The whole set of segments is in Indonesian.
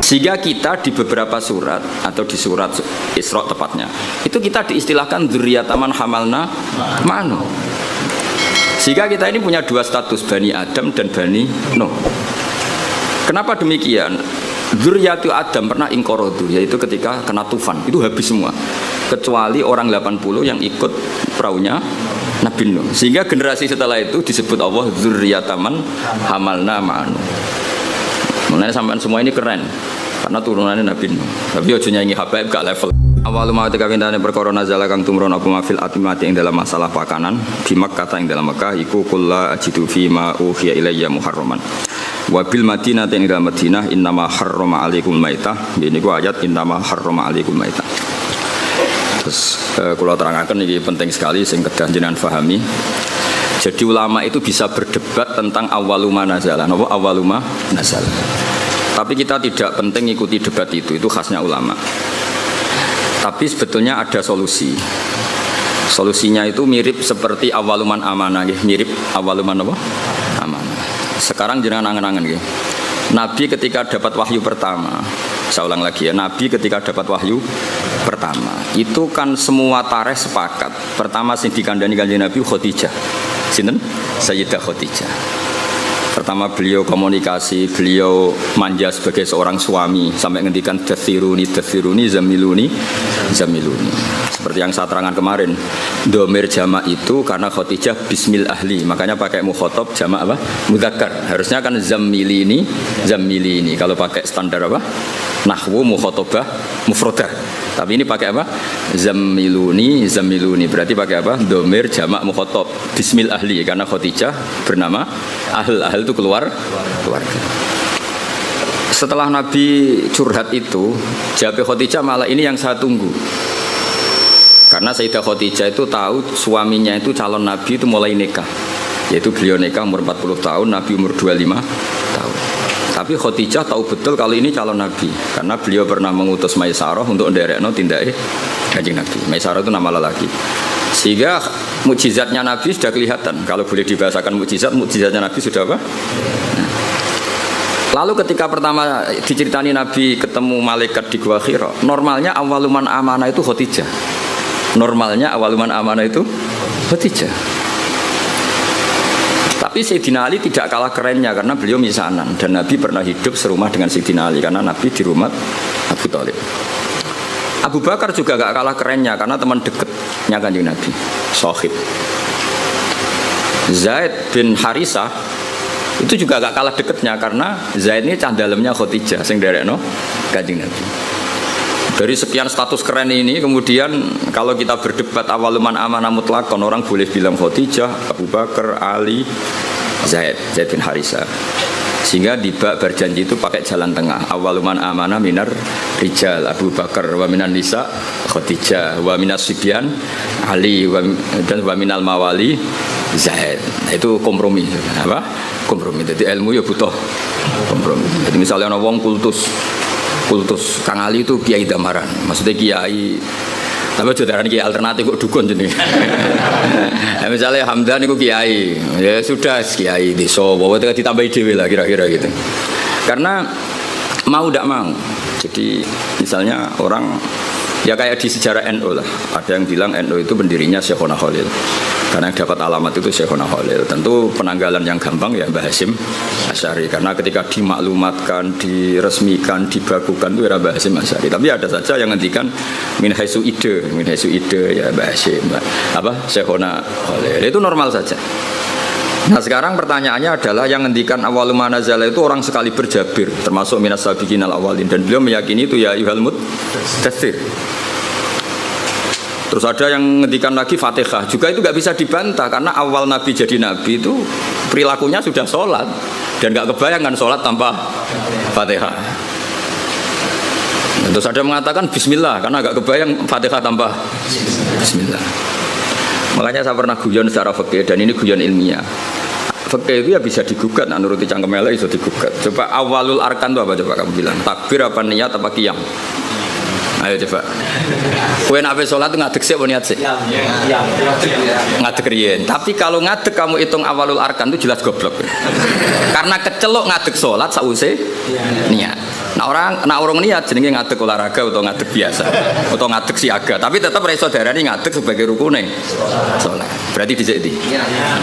Sehingga kita di beberapa surat atau di surat Isra tepatnya itu kita diistilahkan dzurriyyatan hamalna ma'anu. Sehingga kita ini punya dua status, Bani Adam dan Bani Nuh. Kenapa demikian? Dzurriyyatu Adam pernah ingkorodu, yaitu ketika kena tufan itu habis semua kecuali orang 80 yang ikut perahunya Nabi Nuh. Sehingga generasi setelah itu disebut Allah dzurriyyatan hamalna ma'anu. Mulanya sampai semua ini keren karena turunannya Nabi Nuh. Tapi ojo nyanyi habaib gak level. Awal ma te kawintane perkara nazala kang tumrun apa mafil atimati ing dalam masalah pakanan di Makkah ing dalam Makkah iku kulla ajidu fi ma uhiya ilayya muharraman. Wa bil Madinah ing dalam Madinah innama harrama alaikum maitah. Ini ku ayat innama harrama alaikum maitah. Terus kula terangaken iki penting sekali sing kedah jenengan pahami. Jadi ulama itu bisa berdebat tentang awaluma nazala. Napa awaluma nazala? Tapi kita tidak penting ikuti debat itu khasnya ulama. Tapi sebetulnya ada solusi. Solusinya itu mirip seperti awaluman amanah, mirip awaluman apa? Amanah. Sekarang jenengan angen-angen nggih. Nabi ketika dapat wahyu pertama, saya ulang lagi ya, Nabi ketika dapat wahyu pertama, itu kan semua tarikh sepakat. Pertama sing dikandani Kanjeng Nabi Khadijah. Sinten? Sayyidah Khadijah. Pertama beliau komunikasi, beliau manja sebagai seorang suami sampai ngendikan dathiruni zamiluni. Seperti yang saya terangkan kemarin, domir jamak itu karena Khadijah bismil ahli, makanya pakai mukhotob jamak apa? Mudzakkar. Harusnya kan zamilini. Kalau pakai standar apa? Nahwu mukhotobah mufrodah. Tapi ini pakai apa? Zamiluni. Berarti pakai apa? Domir jamak mukhotob bismil ahli karena Khadijah bernama ahl itu keluarga. Setelah Nabi curhat itu, jawab Khadijah malah ini yang saya tunggu. Karena Sayyidah Khadijah itu tahu suaminya itu calon Nabi itu mulai nikah. Yaitu beliau nikah umur 40 tahun, Nabi umur 25 tahun. Tapi Khadijah tahu betul kalau ini calon Nabi, karena beliau pernah mengutus Maisarah untuk nderekno tindake Kanjeng Nabi. Maisarah itu nama lelaki. Sehingga mukjizatnya Nabi sudah kelihatan. Kalau boleh dibahasakan mukjizatnya Nabi sudah apa? Lalu ketika pertama diceritani Nabi ketemu malaikat di Gua Hira, normalnya awaluman amanah itu Khadijah. Tapi Sayyidina Ali tidak kalah kerennya karena beliau misanan dan Nabi pernah hidup serumah dengan Sayyidina Ali karena Nabi di rumah Abu Thalib. Abu Bakar juga gak kalah kerennya karena teman dekatnya Kanjeng Nabi, Sohib. Zaid bin Harisah itu juga gak kalah dekatnya karena Zaid ini cah dalemnya Khadijah sing derekno Kanjeng Nabi. Dari sekian status keren ini kemudian kalau kita berdebat awaluman amanah mutlakon, orang boleh bilang Khadijah, Abu Bakar, Ali, Zaid bin Harisah. Sehingga di bab berjanji itu pakai jalan tengah. Awaluman amanah minar rijal Abu Bakar, wa minan nisa Khadijah, wa minas sibyan Ali, dan wa minal mawali Zaid. Nah, itu kompromi. Apa? Kompromi. Jadi ilmu ya butuh kompromi. Jadi misalnya ana wong kultus Kang Ali itu kiai damaran, maksudnya kiai tapi jodaran kiai alternatif kok dukun jenenge. Nah, misalnya Hamdan itu kiai, ya sudah kiai desa, pokoknya ditambahi dhewe lah kira-kira gitu. Karena mau tidak mau. Jadi misalnya orang ya kayak di sejarah NU lah, ada yang bilang NU itu pendirinya Syekhona Khalil. Karena yang dapat alamat itu Syekhona Khalil. Tentu penanggalan yang gampang ya Mbah Hasyim Asy'ari. Karena ketika dimaklumatkan, diresmikan, dibakukan itu era Mbah Hasyim Asy'ari. Tapi ada saja yang ngendikan min haitsu ide ya Mbah Hasyim, Syekhona Khalil. Itu normal saja. Nah sekarang pertanyaannya adalah yang ngendikan awaluma nazala itu orang sekali berjabir, termasuk minas sabiqinal awalin, dan beliau meyakini itu ya ayyuhal muddatsir. Terus ada yang ngendikan lagi Fatihah, juga itu gak bisa dibantah karena awal Nabi jadi Nabi itu perilakunya sudah sholat dan gak kebayangkan sholat tanpa Fatihah. Terus ada yang mengatakan Bismillah karena gak kebayang Fatihah tanpa Bismillah. Makanya saya pernah guyon secara fikih dan ini guyon ilmiah. Fikih itu ya bisa digugat, nuruti cangkem elek itu digugat. Coba awalul arkan itu apa coba kamu bilang? Takbir apa niat apa qiyam? Ayo coba. Kowe nek salat ngadeg sik apa niat sik? Ngadeg riyen. Tapi kalau ngadeg kamu hitung awalul arkan itu jelas goblok. Karena kecelok ngadeg salat sause niat. Nah Nak orang niat jenenge ngadeg olahraga atau ngadeg biasa atau ngadeg siaga, tapi tetap reso darani ngadeg sebagai rukune salat. Berarti dhisik iki.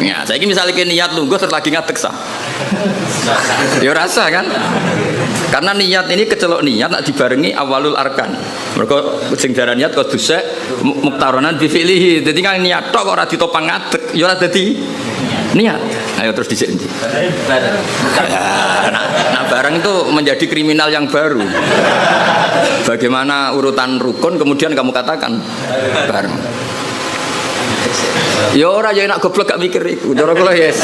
Ya, saiki misale ki niat lungguh terus lagi ngadeg sah. Ya rasa kan? Karena niat ini kecelok niat nak dibarengi awalul arkan. Mergo sing darani niat kok dusek muktaronan bi fi'lihi. Dadi kan niat tok kok ora ditopang ngadeg, ya ora dadi niat. Ayo terus dhisik ndi. Nah, barang itu menjadi kriminal yang baru. Bagaimana urutan rukun kemudian kamu katakan bareng. Ya ora ya enak goblok gak mikir iku. Cara kula yes.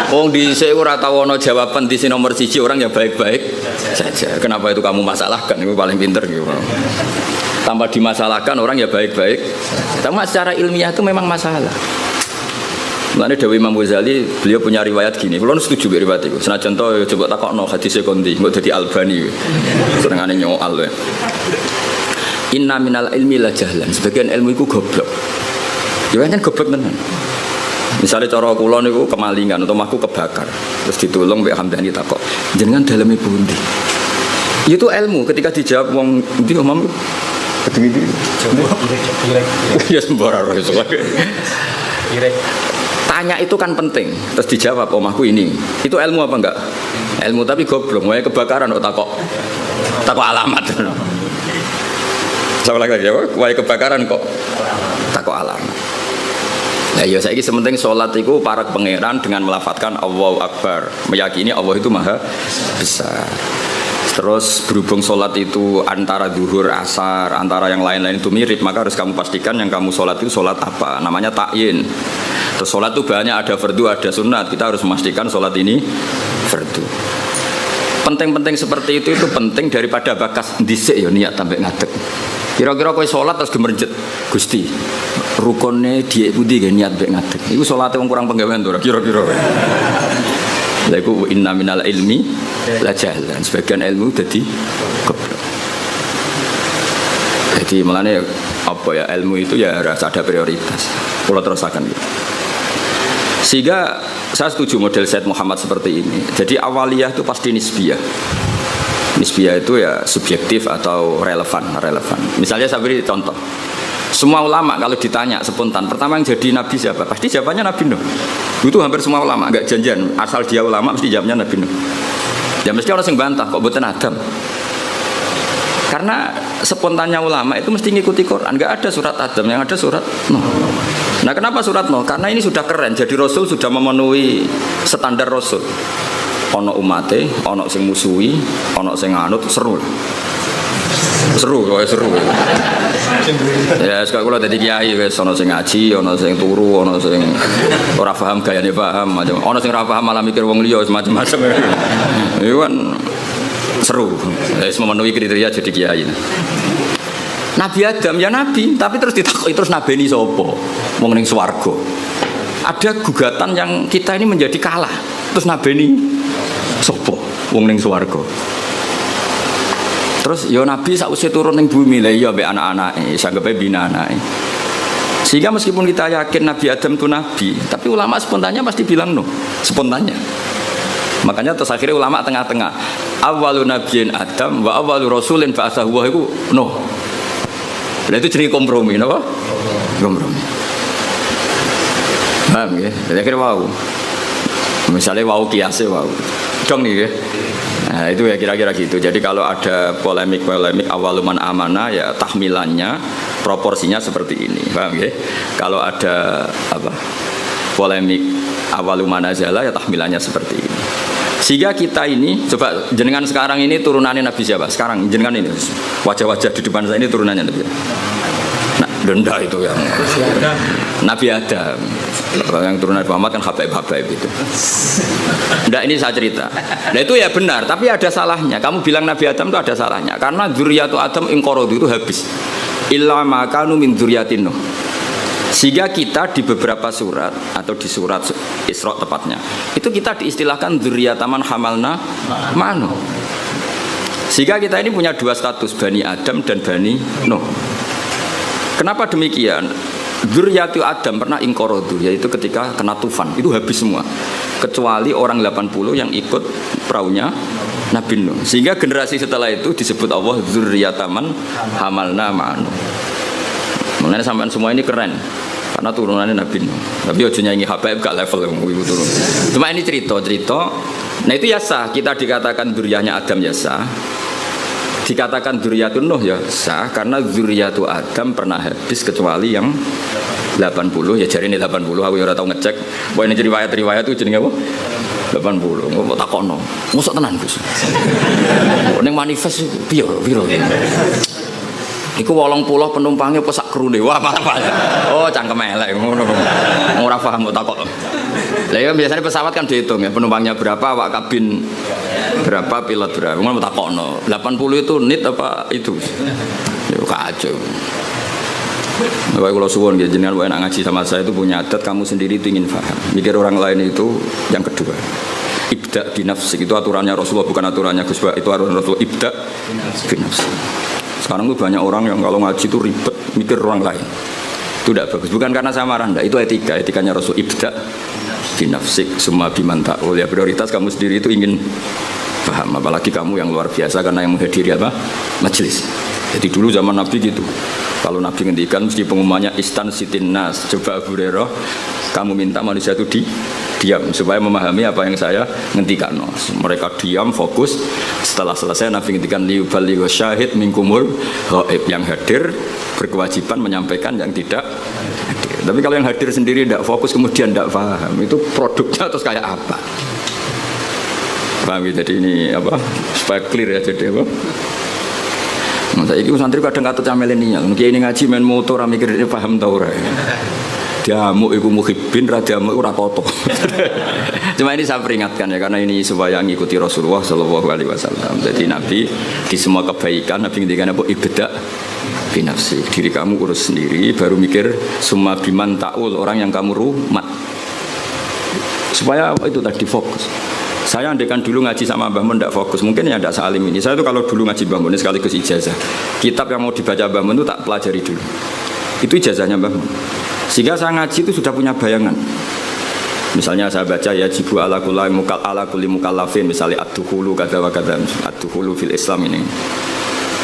Wong dhisik ora tau ana jawaban di nomor 1 orang ya baik-baik saja. Kenapa itu kamu masalahkan? Itu paling pinter gitu. Tanpa dimasalahkan orang ya baik-baik. Tapi secara ilmiah itu memang masalah. Mulane Dewi Imam Ghazali beliau punya riwayat gini. Kulo setuju be riwayat iku. Senajan to coba takokno hadise kondi, mbok dadi Albani. Senengane nyoal wae. Inna minal ilmi la jahlan. Sebagian ilmu iku goblok. Ya kan goblok tenan. Misalnya cara kula niku kemalingan atau omahku kebakar, terus ditulung mbek Hamdani takok, jenengan daleme pundi? Itu ilmu ketika dijawab wong ndi omam kedeng iki. Ya sembarang iso. Tanya itu kan penting, terus dijawab omahku ini. Itu ilmu apa enggak? Ilmu tapi goblok, wae kebakaran kok takok alamat. Sama lagi jawab, wae kebakaran kok takok alamat. Nah, ya saiki sementing salat iku para pangeran dengan melafadzkan Allahu Akbar, meyakini Allah itu maha besar. Terus berhubung sholat itu antara zuhur, asar, antara yang lain-lain itu mirip, maka harus kamu pastikan yang kamu sholat itu sholat apa, namanya ta'yin. Terus sholat itu banyak, ada fardu, ada sunat. Kita harus memastikan sholat ini fardu. Penting-penting seperti itu penting daripada bakas dhisik ya niat sampai ngadeg. Kira-kira kowe sholat terus gemerjet, Gusti rukunnya dia budi ge niat mbek ngadeg. Iku salate wong kurang penggawean to kira-kira. Lha iku inna minal ilmi la jahlan. Sebagian ilmu dadi goblok. Jadi malane apa ya ilmu itu ya harus ada prioritas. Kula terusaken gitu. Sehingga saya setuju model Said Muhammad seperti ini. Jadi awaliyah itu pasti nisbiyah. Nisbiyah itu ya subjektif atau relevan. Misalnya saya beri contoh. Semua ulama kalau ditanya spontan, pertama yang jadi nabi siapa? Pasti jawabannya Nabi Nuh. Itu hampir semua ulama, enggak janjian. Asal dia ulama mesti jawabnya Nabi Nuh. Ya mesti orang yang bantah kok mboten Adam. Karena spontannya ulama itu mesti ngikuti Quran. Enggak ada surat Adam, yang ada surat Nuh. Nah, kenapa surat Nuh? Karena ini sudah keren. Jadi Rasul sudah memenuhi standar Rasul. Ono umate, ono sing musuhi, ono sing nganut, seru. Ya sekarang kalau tadi kiai, ono sing ngaji, ono sing turu, ono sing ora paham gayane paham, macam, ono sing ora paham malah mikir wong liya macam-macam. Itu kan seru. Memenuhi kriteria jadi kiai. Nabi Adam ya nabi, tapi terus ditakoki terus nabeni sapa? Wong ning swarga. Ada gugatan yang kita ini menjadi kalah. Terus nabeni sapa? Wong ning swarga. Terus ya Nabi sausé turun ning bumi lha iya mbek anak-anake, sanggepe bina anake. Sehingga meskipun kita yakin Nabi Adam itu nabi, tapi ulama spontannya pasti bilang no, spontannya. Makanya terus akhirnya ulama tengah-tengah. Awwalun nabiyyin Adam wa awwalu rasulin ba'atsahu wa iku no. Lah itu jadi kompromi napa? Kompromi. Paham ya? Jadi akhirnya wow. Misalnya wow kiase wow. Dong nih ya. Nah itu ya kira-kira gitu. Jadi kalau ada polemik awaluman amanah ya tahmilannya proporsinya seperti ini, paham ya? Kalau ada apa polemik awaluman azala ya tahmilannya seperti ini. Sehingga kita ini coba jenengan sekarang ini turunannya Nabi siapa? Sekarang jenengan ini wajah-wajah di depan saya ini turunannya Nabi. Nah, denda itu yang Nabi Adam. Yang turunan Muhammad kan habaib itu. Nah ini saya cerita. Nah itu ya benar, tapi ada salahnya. Kamu bilang Nabi Adam itu ada salahnya. Karena dzurriyyatu Adam inqaradu itu habis. Illa ma kanu min dzurriyyatin Nuh. Sehingga kita di beberapa surat atau di surat Isra tepatnya, itu kita diistilahkan dzurriyyataman hamalna ma'nuh. Sehingga kita ini punya dua status, Bani Adam dan Bani Nuh. Kenapa demikian? Dzurriyyatu Adam pernah inqaradu, yaitu ketika kena tufan itu habis semua kecuali orang 80 yang ikut perahunya Nabi Nuh. Sehingga generasi setelah itu disebut Allah dzurriyyataman hamalna ma'anu. Mengenai sampean semua ini keren karena turunannya Nabi Nuh. Tapi ojo nyanyi habaib gak level itu turun. Cuma ini cerita. Nah itu ya sah, kita dikatakan dzurriyyahnya Adam ya sah. Dikatakan dzurriyyatun Nuh ya sah karena dzurriyyatu Adam pernah habis kecuali yang 80 ya jari ini 80 aku ya ora tau ngecek. Wah ini riwayat itu jenenge apa? 80. Ngopo takono. Mosok tenan Gus. Ning manifest piye piro iku 80 penumpangnya apa sak krune. Wah malah. Oh cangkem elek ngono. Ora paham kok takok. Lah ya biasanya pesawat kan dihitung ya penumpangnya berapa, awak kabin berapa, pilot berapa. Ngono takokno. 80 itu nit apa itu? Ya kacau. Bapak kalau suwon gitu, jenengan enak ngaji sama saya itu punya adat kamu sendiri itu ingin paham. Mikir orang lain itu yang kedua. Ibda binafsik itu aturannya Rasulullah bukan aturannya Gus Ba. Itu aturan Rasulullah ibda binafsik. Sekarang tuh banyak orang yang kalau ngaji itu ribet mikir orang lain. Itu tidak bagus. Bukan karena saya marah, enggak. Itu etikanya Rasul ibda binafsik summa biman ta'ul. Ya prioritas kamu sendiri itu ingin paham. Apalagi kamu yang luar biasa karena yang menghadiri apa? Majelis. Jadi dulu zaman Nabi gitu. Kalau Nabi ngendikan mesti pengumumannya istan sitin nas. Coba Abu Hurairah, kamu minta manusia itu diam supaya memahami apa yang saya ngendikan. Mereka diam, fokus. Setelah selesai Nabi ngendikan liuballigh syahid minkumul ghaib, yang hadir berkewajiban menyampaikan yang tidak hadir. Tapi kalau yang hadir sendiri tidak fokus kemudian tidak paham, itu produknya terus kayak apa? Paham ya? Jadi ini apa? Supaya clear ya jadi apa? Saya ini santri kadang kata milenial, mungkin ini ngaji main motor, mikir dia paham tau ora. Diamuk iku muhibbin, diamuk ora kotor. Cuma ini saya peringatkan ya, karena ini supaya ngikuti Rasulullah Shallallahu Alaihi Wasallam. Jadi Nabi di semua kebaikan Nabi ngendikan apa ibda binafsi, diri kamu urus sendiri, baru mikir summa biman ta'ul, orang yang kamu rumat. Supaya itu tadi fokus. Saya andaikan dulu ngaji sama Mbah Mun tidak fokus, mungkin ya tidak salim ini. Saya itu kalau dulu ngaji Mbah Mun sekaligus ijazah. Kitab yang mau dibaca Mbah Mun itu tak pelajari dulu. Itu ijazahnya Mbah Mun. Sehingga saya ngaji itu sudah punya bayangan. Misalnya saya baca ya jibu ala kulli mukallafin, misalnya ad-dukhulu kadza wa kadza, ad-dukhulu fil Islam ini.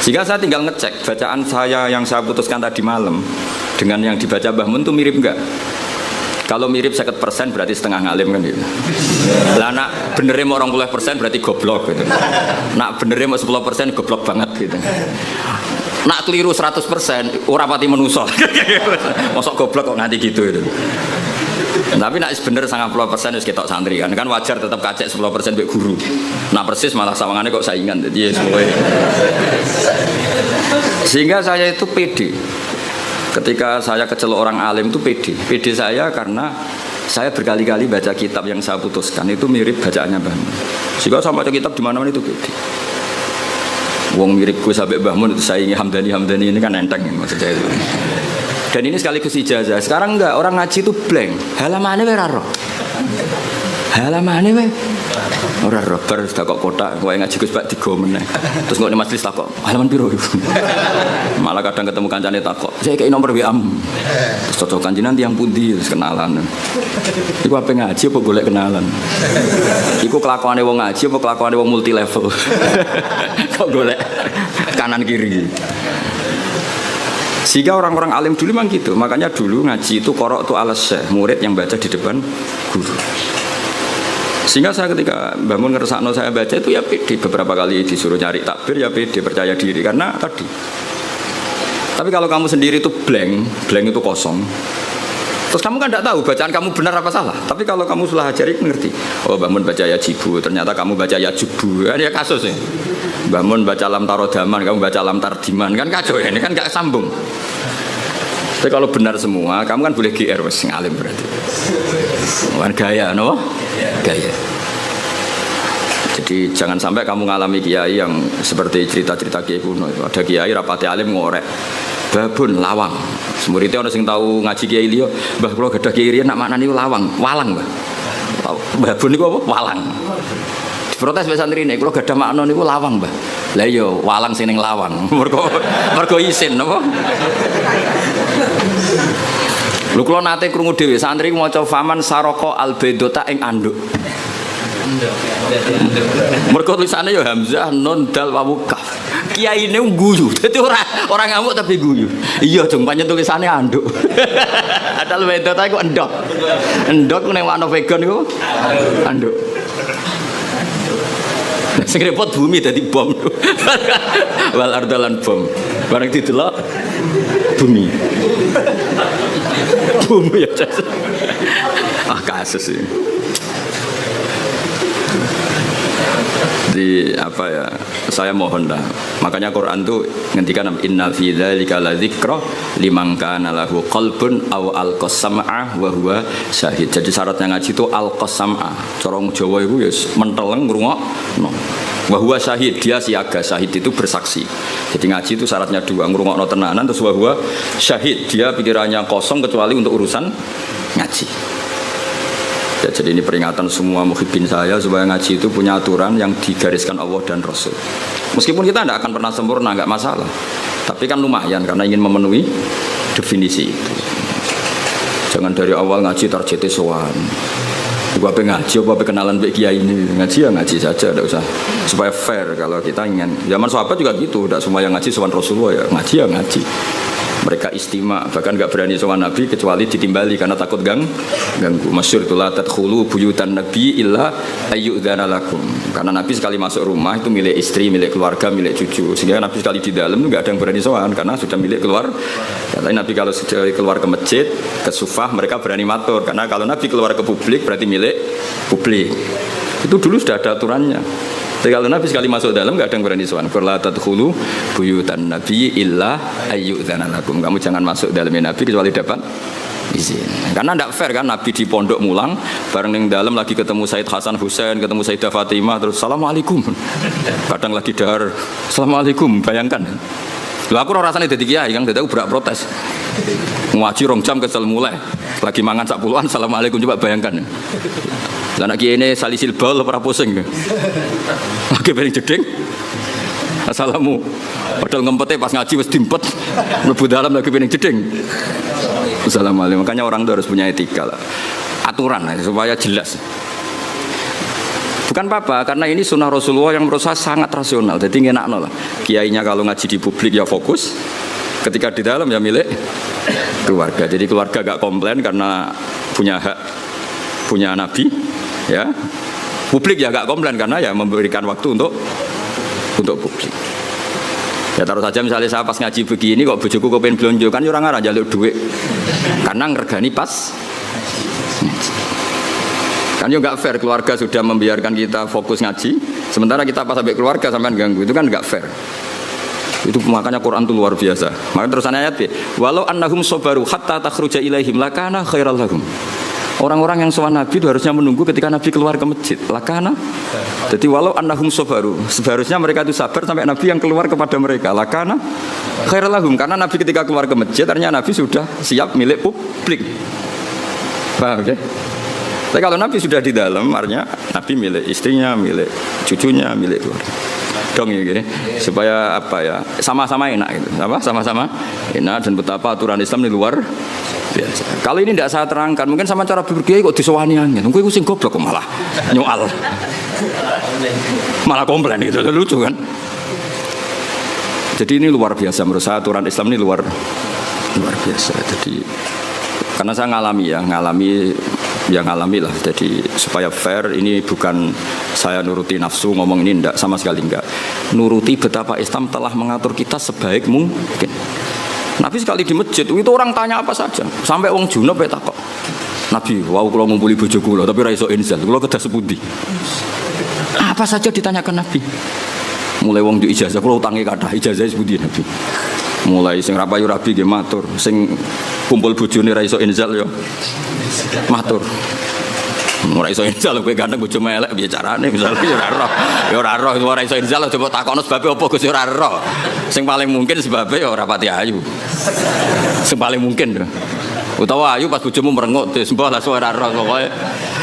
Sehingga saya tinggal ngecek bacaan saya yang saya putuskan tadi malam dengan yang dibaca Mbah Mun itu mirip enggak? Kalau mirip 50% berarti setengah ngalim kan gitu. Lah nak benernya mau 20% berarti goblok gitu. Nak benernya mau 10% goblok banget gitu. Nak keliru 100% ora pati menuso. Mosok goblok kok nganti gitu itu. Tapi nak bener 90% wis ketok santri kan wajar tetap kacek 10% mbek guru. Nak persis malah sawangane kok saingan. Jadi ya semuanya. Sehingga saya itu pede. Ketika saya kecelok orang alim itu pede saya karena saya berkali-kali baca kitab yang saya putuskan itu mirip bacaannya Mbah Mun. Sehingga saya baca kitab di mana-mana itu pede. Wong miripku sampai Mbah Mun itu saingi Hamdani ini kan enteng maksud saya itu. Dan ini sekaligus ijazah. Sekarang enggak, orang ngaji itu blank. Halamane wae ora ro. Halamane wae ora ro, bar dak kok kotak kowe ngaji Gus Pak digo meneh. Terus kok majelis takok, halaman piro iku? Malah kadang ketemu kancane takok, "Saya kei nomor WA." Terus cocokan jenengan tiyang pundi terus kenalan. Iku ape ngaji apa golek kenalan? Iku kelakuane wong ngaji apa kelakuane wong multi level? Kok golek kanan kiri. Sehingga orang-orang alim dulu memang gitu. Makanya dulu ngaji itu korok itu alas syekh, murid yang baca di depan guru. Sehingga saya ketika Mbah Mun ngersakno saya baca itu ya pede. Beberapa kali disuruh cari takbir ya pede, percaya diri karena tadi. Tapi kalau kamu sendiri itu blank itu kosong. Terus kamu kan tidak tahu bacaan kamu benar apa salah. Tapi kalau kamu sudah ajari mengerti. Oh Mbah Mun baca ya jibu, ternyata kamu baca ya jubu. Kan ya kasus ya. Mbah Mun baca lam tarodaman, kamu baca lam tardiman, kan kacau ya. Ini kan gak sambung. Tapi kalau benar semua, kamu kan boleh GR wes ngalim berarti. Bukan gaya, no? Gaya. Jadi jangan sampai kamu ngalami kiai yang seperti cerita-cerita kiai kuno itu. Ada kiai rapati alim ngorek, babun lawang. Muridnya orang sing tahu ngaji kiai liyo, Mbah kalau gada kiai riyen nak maknani walang, Mbah. Babun niku apa? Walang. Protes be santri ini, kalau gak ada makna niku lawang, Mbah. Lah iya, walang sing ning lawang. Mergo isin napa? Lho kula nate krungu dhewe santri maca faman saroko albedota ing anduk. Mergo tulisane ya hamzah nun dal wawu kaf. Kiyaine guyu. Dadi ora ngamuk tapi guyu. Iya dong pancen tulisane anduk. Adal wedot aku endok. Endok ning makna vegan iku anduk. Sing repot bumi dadi bom. Wal ardalan bom. Bareng didelok bumi. Bumi ya. Kasus ini. Di apa ya? Saya mohon lah. Makanya Quran tuh ngendikan inna fi dzalika ladzikra liman kana lahu qalbun aw alqasam'a wa huwa syahid. Jadi syaratnya ngaji itu alqasam'a. Cara Jawa iku ya menteleng ngrungokno. Wa huwa syahid, dia siaga. Syahid itu bersaksi. Jadi ngaji itu syaratnya dua, ngrungokno tenanan terus wa huwa syahid. Dia pikirannya kosong kecuali untuk urusan ngaji. Ya, jadi ini peringatan semua muhibbin saya supaya ngaji itu punya aturan yang digariskan Allah dan Rasul. Meskipun kita tidak akan pernah sempurna, nggak masalah. Tapi kan lumayan karena ingin memenuhi definisi itu. Jangan dari awal ngaji targetnya sowan. Gua ngaji, gua kenalan baik kiai ini ngaji ya ngaji saja, tidak usah. Supaya fair kalau kita ingin. Zaman sahabat juga gitu, tidak semua yang ngaji sowan Rasulullah ya ngaji ya ngaji. Mereka istimewa, bahkan nggak berani sowan Nabi kecuali ditimbali karena takut ganggu. Masyhur itu la tadkhulu buyutan nabi illa ayyudzana lakum. Karena Nabi sekali masuk rumah itu milik istri, milik keluarga, milik cucu. Sehingga Nabi sekali di dalam itu nggak ada yang berani sowan karena sudah milik keluar. Tapi Nabi kalau sudah keluar ke masjid, ke sufah mereka berani matur karena kalau Nabi keluar ke publik berarti milik publik. Itu dulu sudah ada aturannya. Jadi kalau Nabi sekali masuk dalam nggak ada yang berani sowan. La tadkhulu buyutan nabi illa ayyudzana lakum. Kamu jangan masuk dalamnya Nabi kecuali dapat izin. Karena tidak fair kan Nabi di pondok mulang bareng yang dalam lagi ketemu Said Hasan Husain, ketemu Sayyidah Fatimah terus assalamualaikum. Kadang lagi dahar assalamualaikum, bayangkan. Lha aku ora rasane dadi kiai kan, dadi aku berak protes. Ngaji rong jam kesel mulai. Lagi mangan sak puluhan assalamualaikum coba bayangkan. Lah nek kiai ini salisil bal ora pusing. Oke paling jeding. Assalamu. Padahal ngempete pas ngaji wis dimpet. Mlebu dalam lagi paling jeding. Assalamualaikum. Makanya orang itu harus punya etika lah. Aturan supaya jelas. Bukan apa-apa, karena ini sunnah Rasulullah yang menurut saya sangat rasional. Jadi ngenakno lah. Kiainya kalau ngaji di publik ya fokus. Ketika di dalam ya milik keluarga. Jadi keluarga gak komplain karena punya hak, punya Nabi. Ya, publik ya gak komplain karena ya memberikan waktu untuk publik. Ya taruh saja misalnya saya pas ngaji begini kok bojoku kepen blonjo kan orang arah jaluk duit karena ngergani pas kan yo gak fair keluarga sudah membiarkan kita fokus ngaji sementara kita pas sampai keluarga sampai ganggu itu kan gak fair. Itu makanya Quran itu luar biasa. Makanya terusannya ayat walau annahum sabaru hatta takhruja ilaihim lakana khairal lahum. Orang-orang yang sowan Nabi itu harusnya menunggu ketika Nabi keluar ke masjid. Lakana. Jadi walau annahum sabaru, seharusnya mereka itu sabar sampai Nabi yang keluar kepada mereka. Lakana khairul lahum karena Nabi ketika keluar ke masjid ternyata Nabi sudah siap milik publik. Paham ya? Tapi kalau Nabi sudah di dalam, artinya Nabi milik istrinya, milik cucunya, milik keluarga. Dong ya gini, supaya apa ya? Sama-sama enak gitu. Apa? Sama-sama enak dan betapa aturan Islam di luar biasa. Kalau ini tidak saya terangkan, mungkin sama cara berkiai kok disowani angin. Mungkin sing goblok kok malah nyoal. Malah komplain gitu, lucu kan? Jadi ini luar biasa menurut saya aturan Islam ini luar biasa. Jadi karena saya ngalami lah. Jadi supaya fair ini bukan saya nuruti nafsu ngomong ini enggak sama sekali enggak. Nuruti betapa Islam telah mengatur kita sebaik mungkin. Nabi sekali di masjid itu orang tanya apa saja sampai wong junub ya takok. Nabi, wow kalau ngumpuli bojo kula tapi ra iso inzal, kula kedah sepundi. Apa saja ditanyakan Nabi. Mulai wong di ijazah kula utange kathah, ijazah sepundi Nabi. Mulai sing ra payu rabi nggih matur, sing kumpul bojone ra iso inzal ya matur. Ora iso inzal kowe ganteng bojo melek piye carane misalnya ya ora roh ora iso inzal coba takono sebabe apa Gus ora roh. Sing paling mungkin sebabe ya ora pati ayu. Sing paling mungkin lho. Utawa ayu pas bojomu merengut sembah lah ora roh pokoke.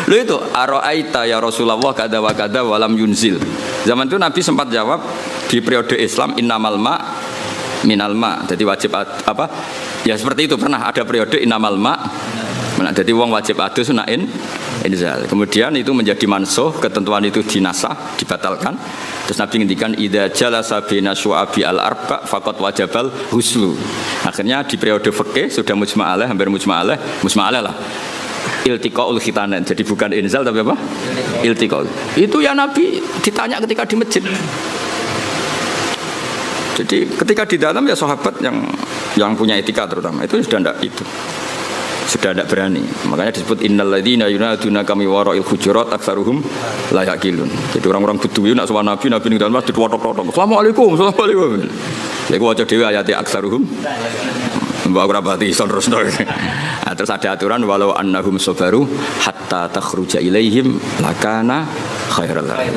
Lho itu araita ya Rasulullah kada wa kada walam yunzil. Zaman itu Nabi sempat jawab di periode Islam innamal ma minal ma. Jadi wajib apa? Ya seperti itu pernah ada periode innamal ma. Jadi wong wajib adus nain Inzal. Kemudian itu menjadi mansuh, ketentuan itu dinasah, dibatalkan. Terus Nabi ngendikan idza jalasa baina syu'abi al-arba faqad wajabal huslu. Akhirnya di periode fikih sudah mujma' alaih, hampir mujma' alaih lah. Iltiqaul khitanan. Jadi bukan inzal tapi apa? Iltiqaul. Itu ya Nabi ditanya ketika di masjid. Jadi ketika di dalam ya sahabat yang punya etika terutama itu sudah tidak berani. Makanya disebut innal ladzina yunaduna kami wara'il hujurat aktsaruhum la yaqilun. Jadi orang-orang Bedui nak sowan Nabi ning dalam masjid wotok-wotok. Assalamualaikum. Ya ku waca dhewe ayat aktsaruhum. Mbak ora pati iso terusno. Terus ada aturan walau annahum sabaru hatta takhruja ilaihim lakana khairal lahum.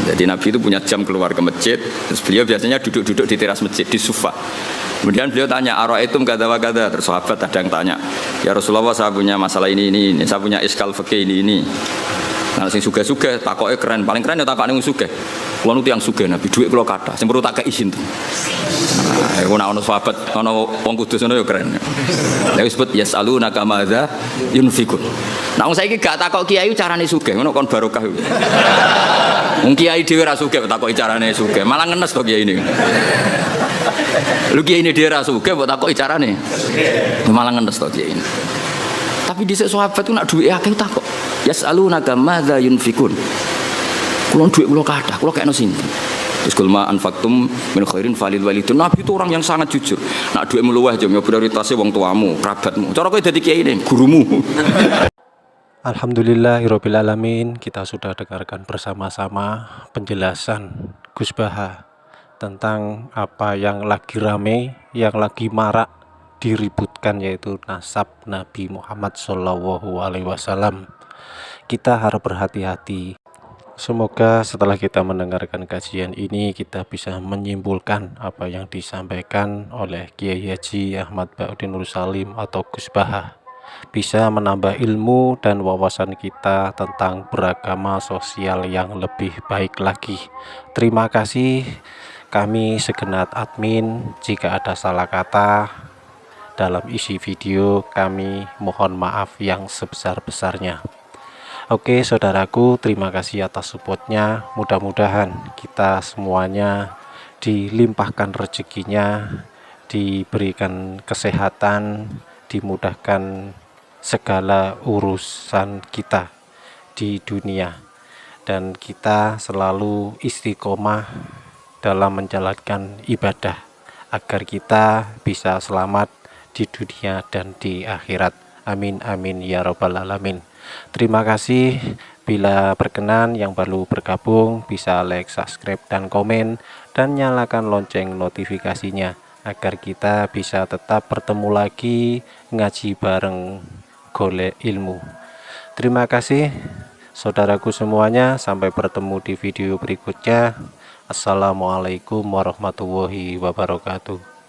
Jadi Nabi itu punya jam keluar ke masjid. Terus beliau biasanya duduk-duduk di teras masjid di sufa. Kemudian beliau tanya ara'aitum kadza wa kadza. Terus sahabat ada yang tanya, "Ya Rasulullah, saya punya masalah ini. Saya punya iskal fikih ini." Nah, sing sugih-sugih takoke keren, paling keren ya takokane wong sugih. Kulo nu tiyang sugih Nabi, dhuwit kula kathah. Sing perlu tak kei izin. Nah, iku ana sahabat, ana wong kudus ngono ya keren. Lha disebut yasalunaka madza yunfikun. Nah, wong saiki gak takok kiai carane sugih, ngono kon barokah. Wong kiai dhewe ra sugih takoki carane sugih, malah ngenes to kiai ini. Lu kiai ini dhewe ra sugih kok takoki carane. Malah ngenes to kiai ini. Tapi dhisik sahabat ku nak dhuwit akeh takok. Yasalunaka madza yunfikun. Kulo dhuwit kula kathah, kula kekno sinten? Terus kulma anfaqtum min khairin falil walidun. Nabi itu orang yang sangat jujur. Nak dhuwitmu luweh aja prioritasé wong tuamu, kerabatmu. Cara kowe dadi kiai ini, gurumu. Alhamdulillahirabbil alamin. Kita sudah dengarkan bersama-sama penjelasan Gus Baha tentang apa yang lagi rame, yang lagi marak diributkan, yaitu nasab Nabi Muhammad SAW. Kita harus berhati-hati. Semoga setelah kita mendengarkan kajian ini kita bisa menyimpulkan apa yang disampaikan oleh Kiai Haji Ahmad Ba'udin Nur Salim atau Gus Baha, bisa menambah ilmu dan wawasan kita tentang beragama sosial yang lebih baik lagi. Terima kasih. Kami segenap admin, jika ada salah kata dalam isi video kami mohon maaf yang sebesar-besarnya. Oke saudaraku, terima kasih atas supportnya. Mudah-mudahan kita semuanya dilimpahkan rezekinya, diberikan kesehatan, dimudahkan segala urusan kita di dunia, dan kita selalu istiqomah dalam menjalankan ibadah agar kita bisa selamat di dunia dan di akhirat. Amin amin ya rabbal alamin. Terima kasih. Bila berkenan yang baru bergabung bisa like, subscribe dan komen, dan nyalakan lonceng notifikasinya agar kita bisa tetap bertemu lagi ngaji bareng golek ilmu. Terima kasih saudaraku semuanya, sampai bertemu di video berikutnya. Assalamualaikum warahmatullahi wabarakatuh.